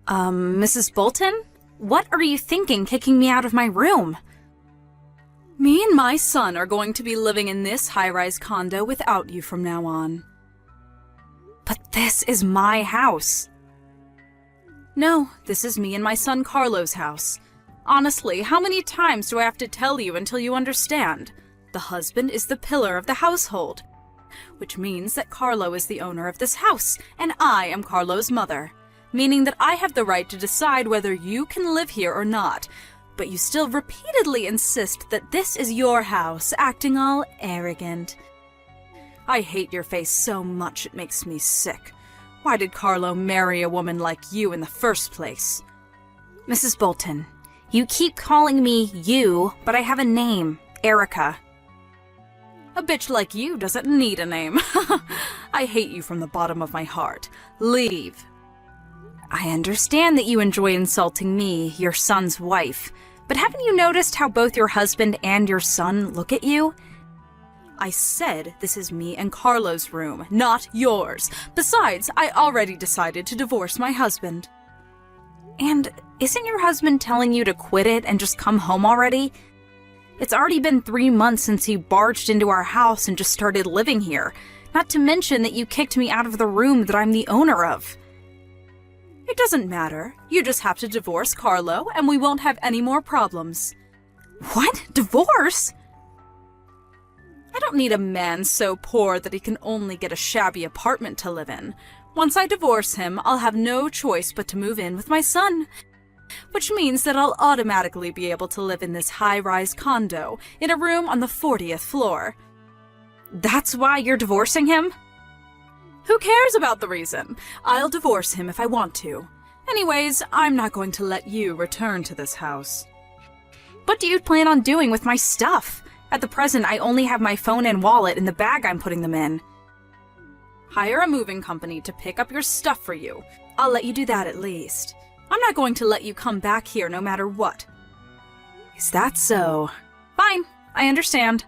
Mrs. Bolton? What are you thinking kicking me out of my room? Me and my son are going to be living in this high-rise condo without you from now on. But this is my house. No, this is me and my son Carlo's house. Honestly, how many times do I have to tell you until you understand? The husband is the pillar of the household, which means that Carlo is the owner of this house, and I am Carlo's mother, meaning that I have the right to decide whether you can live here or not, but you still repeatedly insist that this is your house, acting all arrogant. I hate your face so much it makes me sick. Why did Carlo marry a woman like you in the first place? Mrs. Bolton, you keep calling me you, but I have a name, Erica. A bitch like you doesn't need a name. I hate you from the bottom of my heart. Leave. I understand that you enjoy insulting me, your son's wife, but haven't you noticed how both your husband and your son look at you? I said this is me and Carlo's room, not yours. Besides, I already decided to divorce my husband. And isn't your husband telling you to quit it and just come home already? It's already been 3 months since he barged into our house and just started living here, not to mention that you kicked me out of the room that I'm the owner of. It doesn't matter. You just have to divorce Carlo and we won't have any more problems. What? Divorce? I don't need a man so poor that he can only get a shabby apartment to live in. Once I divorce him, I'll have no choice but to move in with my son. Which means that I'll automatically be able to live in this high-rise condo, in a room on the 40th floor. That's why you're divorcing him? Who cares about the reason? I'll divorce him if I want to. Anyways, I'm not going to let you return to this house. What do you plan on doing with my stuff? At the present, I only have my phone and wallet in the bag I'm putting them in. Hire a moving company to pick up your stuff for you. I'll let you do that at least. I'm not going to let you come back here no matter what. Is that so? Fine, I understand.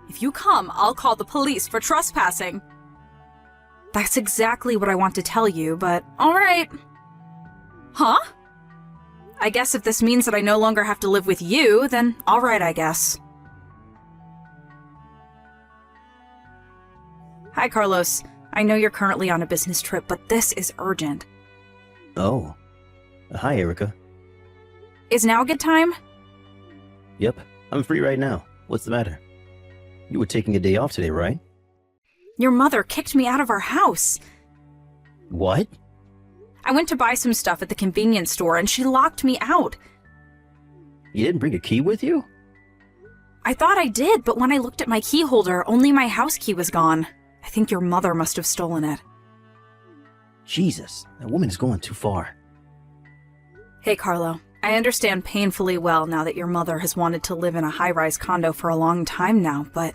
If you come, I'll call the police for trespassing. That's exactly what I want to tell you, but alright. Huh? I guess if this means that I no longer have to live with you, then alright, I guess. Hi, Carlos. I know you're currently on a business trip, but this is urgent. Oh. Hi, Erica. Is now a good time? Yep, I'm free right now. What's the matter? You were taking a day off today, right? Your mother kicked me out of our house. What? I went to buy some stuff at the convenience store and she locked me out. You didn't bring a key with you? I thought I did, but when I looked at my key holder, only my house key was gone. I think your mother must have stolen it. Jesus, that woman is going too far. Hey, Carlo. I understand painfully well now that your mother has wanted to live in a high-rise condo for a long time now, but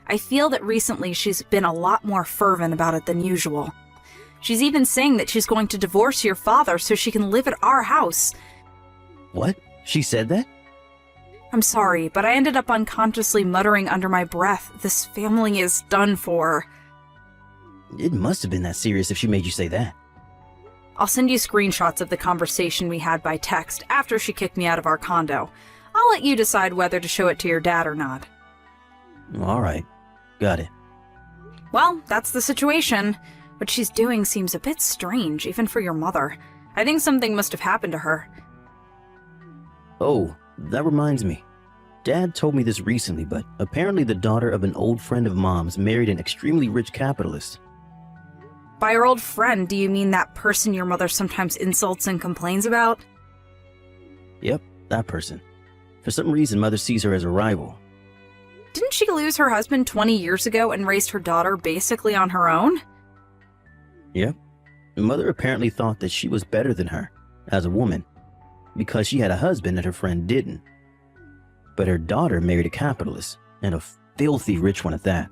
I feel that recently she's been a lot more fervent about it than usual. She's even saying that she's going to divorce your father so she can live at our house. What? She said that? I'm sorry, but I ended up unconsciously muttering under my breath, this family is done for. It must have been that serious if she made you say that. I'll send you screenshots of the conversation we had by text after she kicked me out of our condo. I'll let you decide whether to show it to your dad or not. Alright, got it. Well, that's the situation. What she's doing seems a bit strange, even for your mother. I think something must have happened to her. Oh, that reminds me. Dad told me this recently, but apparently the daughter of an old friend of Mom's married an extremely rich capitalist. By your old friend, do you mean that person your mother sometimes insults and complains about? Yep, that person. For some reason, Mother sees her as a rival. Didn't she lose her husband 20 years ago and raised her daughter basically on her own? Yep. Mother apparently thought that she was better than her, as a woman, because she had a husband that her friend didn't. But her daughter married a capitalist, and a filthy rich one at that.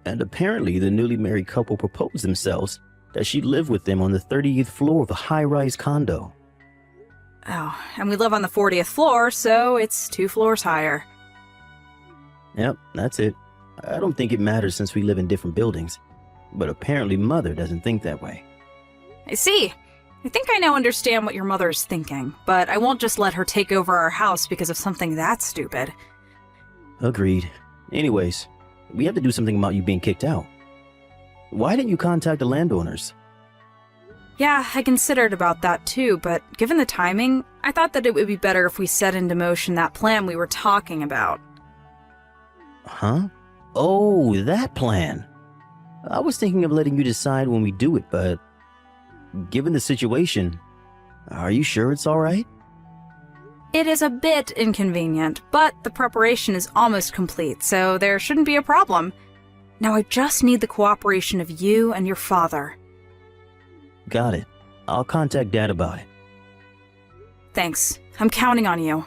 And apparently the newly married couple proposed themselves that she'd live with them on the 30th floor of a high-rise condo. Oh, and we live on the 40th floor, so it's 2 floors higher. Yep, that's it. I don't think it matters since we live in different buildings, but apparently Mother doesn't think that way. I see. I think I now understand what your mother's thinking, but I won't just let her take over our house because of something that stupid. Agreed. Anyways, we have to do something about you being kicked out. Why didn't you contact the landowners? Yeah, I considered about that too, but given the timing, I thought that it would be better if we set into motion that plan we were talking about. Huh? Oh, that plan. I was thinking of letting you decide when we do it, but given the situation, are you sure it's all right? It is a bit inconvenient, but the preparation is almost complete, so there shouldn't be a problem. Now I just need the cooperation of you and your father. Got it. I'll contact Dad about it. Thanks. I'm counting on you.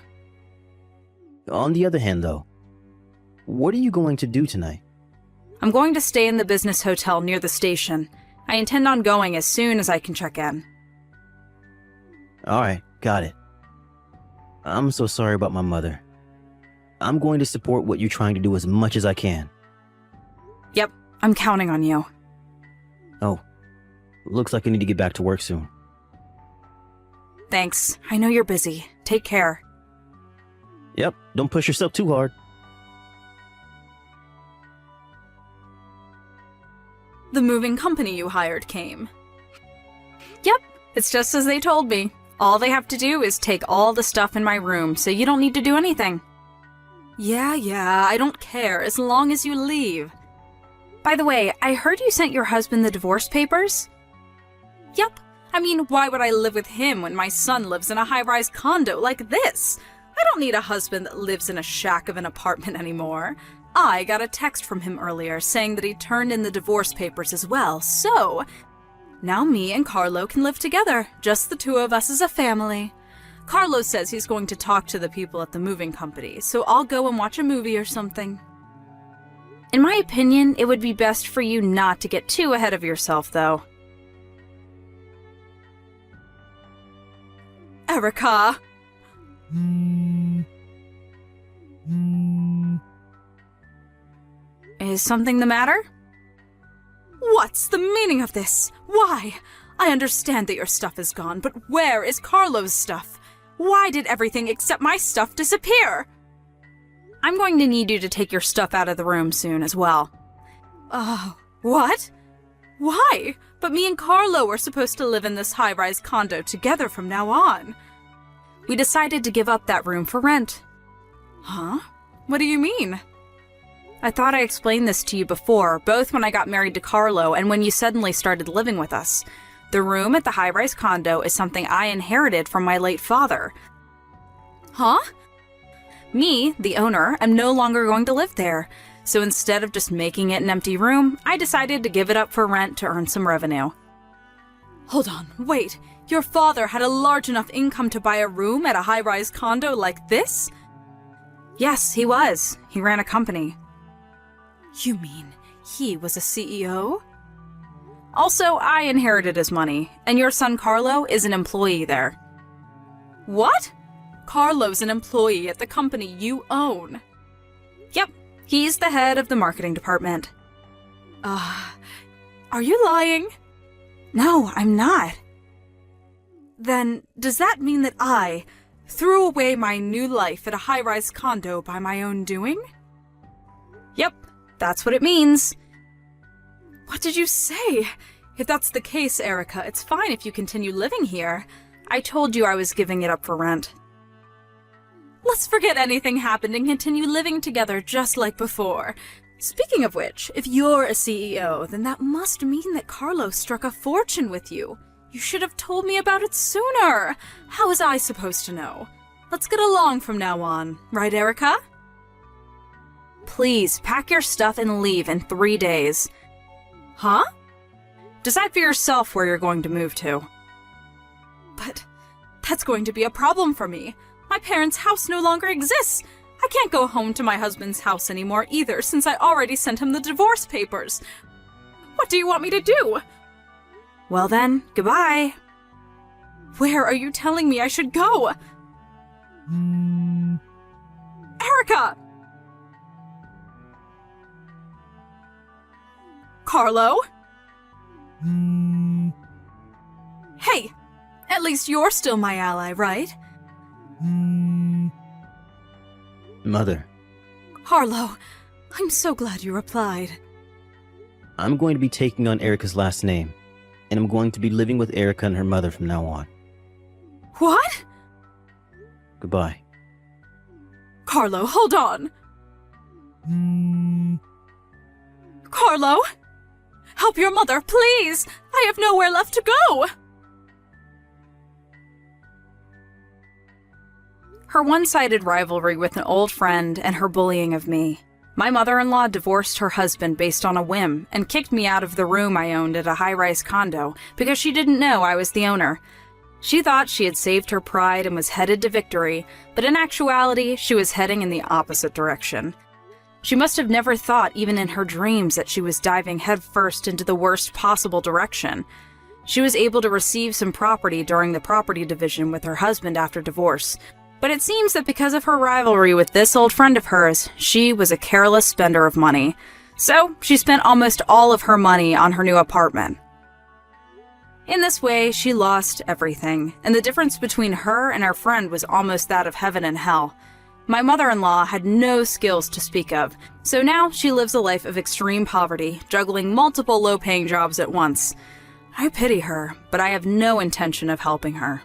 On the other hand, though, what are you going to do tonight? I'm going to stay in the business hotel near the station. I intend on going as soon as I can check in. All right, got it. I'm so sorry about my mother. I'm going to support what you're trying to do as much as I can. Yep, I'm counting on you. Oh, looks like I need to get back to work soon. Thanks. I know you're busy. Take care. Yep, don't push yourself too hard. The moving company you hired came. Yep, it's just as they told me. All they have to do is take all the stuff in my room, so you don't need to do anything. Yeah, I don't care, as long as you leave. By the way, I heard you sent your husband the divorce papers? Yep. I mean, why would I live with him when my son lives in a high-rise condo like this? I don't need a husband that lives in a shack of an apartment anymore. I got a text from him earlier saying that he turned in the divorce papers as well, so now me and Carlo can live together, just the two of us as a family. Carlo says he's going to talk to the people at the moving company, so I'll go and watch a movie or something. In my opinion, it would be best for you not to get too ahead of yourself, though. Erica! Is something the matter? What's the meaning of this? Why? I understand that your stuff is gone, but where is Carlo's stuff? Why did everything except my stuff disappear? I'm going to need you to take your stuff out of the room soon as well. What? Why? But me and Carlo are supposed to live in this high-rise condo together from now on. We decided to give up that room for rent. Huh? What do you mean? I thought I explained this to you before, both when I got married to Carlo and when you suddenly started living with us. The room at the high-rise condo is something I inherited from my late father. Huh? Me, the owner, am no longer going to live there. So instead of just making it an empty room, I decided to give it up for rent to earn some revenue. Hold on, wait. Your father had a large enough income to buy a room at a high-rise condo like this? Yes, he was. He ran a company. You mean he was a CEO? Also, I inherited his money, and your son Carlo is an employee there. What? Carlo's an employee at the company you own. Yep, he's the head of the marketing department. Are you lying? No, I'm not. Then, does that mean that I threw away my new life at a high-rise condo by my own doing? Yep, that's what it means. What did you say? If that's the case, Erica, it's fine if you continue living here. I told you I was giving it up for rent. Let's forget anything happened and continue living together just like before. Speaking of which, if you're a CEO, then that must mean that Carlo struck a fortune with you. You should have told me about it sooner. How was I supposed to know? Let's get along from now on, right, Erica? Please, pack your stuff and leave in 3 days. Huh? Decide for yourself where you're going to move to. But that's going to be a problem for me. My parents' house no longer exists. I can't go home to my husband's house anymore either, since I already sent him the divorce papers. What do you want me to do? Well then, goodbye. Where are you telling me I should go? Erica! Carlo? Hey, At least you're still my ally, right? Mother, Harlow, I'm so glad you replied. I'm going to be taking on Erica's last name, and I'm going to be living with Erica and her mother from now on. What? Goodbye. Carlo, hold on. Carlo? Help your mother, please! I have nowhere left to go! Her one-sided rivalry with an old friend and her bullying of me. My mother-in-law divorced her husband based on a whim and kicked me out of the room I owned at a high-rise condo because she didn't know I was the owner. She thought she had saved her pride and was headed to victory, but in actuality, she was heading in the opposite direction. She must have never thought, even in her dreams, that she was diving headfirst into the worst possible direction. She was able to receive some property during the property division with her husband after divorce, but it seems that because of her rivalry with this old friend of hers, she was a careless spender of money. So, she spent almost all of her money on her new apartment. In this way, she lost everything, and the difference between her and her friend was almost that of heaven and hell. My mother-in-law had no skills to speak of, so now she lives a life of extreme poverty, juggling multiple low-paying jobs at once. I pity her, but I have no intention of helping her.